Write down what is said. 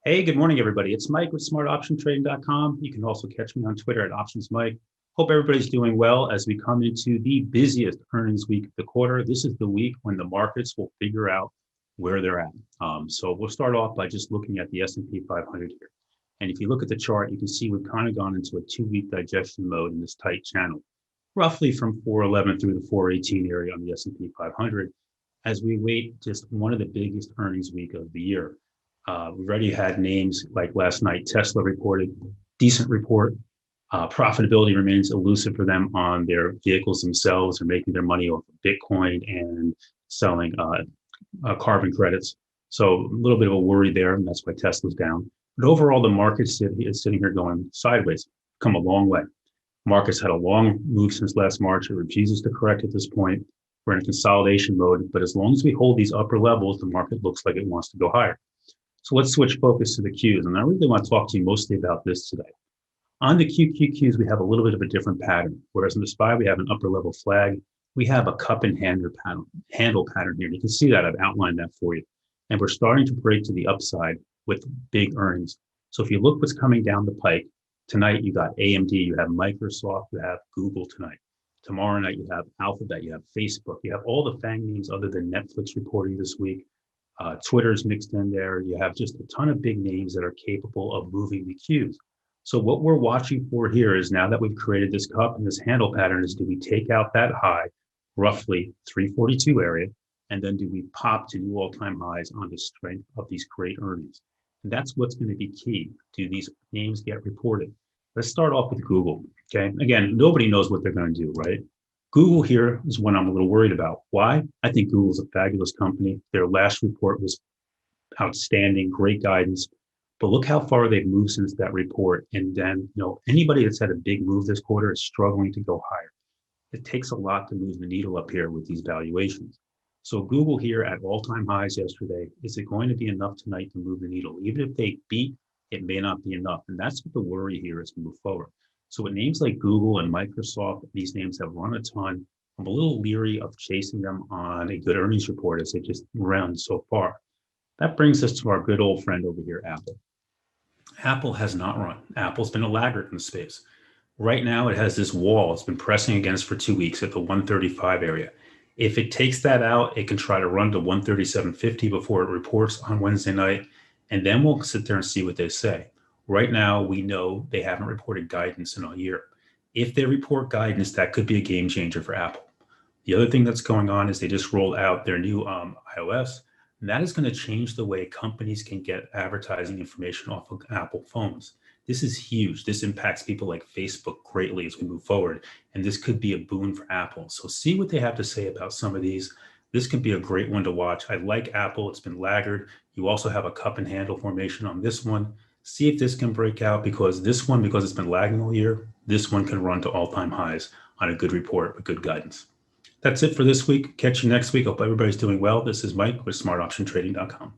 Hey, good morning, everybody. It's Mike with smartoptiontrading.com. You can also catch me on Twitter at OptionsMike. Hope everybody's doing well as we come into the busiest earnings week of the quarter. This is the week when the markets will figure out where they're at. So we'll start off by just looking at the S&P 500 here. And if you look at the chart, you can see we've kind of gone into a two-week digestion mode in this tight channel, roughly from 411 through the 418 area on the S&P 500, as we wait just one of the biggest earnings week of the year. We've already had names like last night, Tesla reported decent report. Profitability remains elusive for them on their vehicles themselves. They're making their money off of Bitcoin and selling carbon credits. So a little bit of a worry there, and that's why Tesla's down. But overall, the market is sitting here going sideways, come a long way. Market's had a long move since last March. It refuses to correct at this point. We're in a consolidation mode, but as long as we hold these upper levels, the market looks like it wants to go higher. So let's switch focus to the Qs. And I really want to talk to you mostly about this today. On the QQQs, we have a little bit of a different pattern. Whereas in the SPY, we have an upper level flag. We have a cup and handle pattern here. You can see that I've outlined that for you. And we're starting to break to the upside with big earnings. So if you look what's coming down the pike, tonight you got AMD, you have Microsoft, you have Google tonight. Tomorrow night you have Alphabet, you have Facebook, you have all the FAANG names other than Netflix reporting this week. Twitter's mixed in there. You have just a ton of big names that are capable of moving the Qs. So what we're watching for here is, now that we've created this cup and this handle pattern, is do we take out that high, roughly 342 area, and then do we pop to new all-time highs on the strength of these great earnings? And that's what's going to be key. Do these names get reported? Let's start off with Google. Okay. Again, nobody knows what they're going to do, right? Google here is one I'm a little worried about. Why? I think Google's a fabulous company. Their last report was outstanding, great guidance. But look how far they've moved since that report. And then, anybody that's had a big move this quarter is struggling to go higher. It takes a lot to move the needle up here with these valuations. So Google here at all-time highs yesterday, is it going to be enough tonight to move the needle? Even if they beat, it may not be enough. And that's what the worry here is to move forward. So with names like Google and Microsoft, these names have run a ton. I'm a little leery of chasing them on a good earnings report as they just run so far. That brings us to our good old friend over here, Apple. Apple has not run. Apple's been a laggard in the space. Right now, it has this wall it's been pressing against for 2 weeks at the 135 area. If it takes that out, it can try to run to 137.50 before it reports on Wednesday night, and then we'll sit there and see what they say. Right now, we know they haven't reported guidance in a year. If they report guidance, that could be a game changer for Apple. The other thing that's going on is they just rolled out their new iOS, and that is going to change the way companies can get advertising information off of Apple phones. This is huge. This impacts people like Facebook greatly as we move forward, and this could be a boon for Apple. So see what they have to say about some of these. This could be a great one to watch. I like Apple. It's been laggard. You also have a cup and handle formation on this one. See if this can break out, because this one, because it's been lagging all year, this one can run to all-time highs on a good report with good guidance. That's it for this week. Catch you next week. Hope everybody's doing well. This is Mike with smartoptiontrading.com.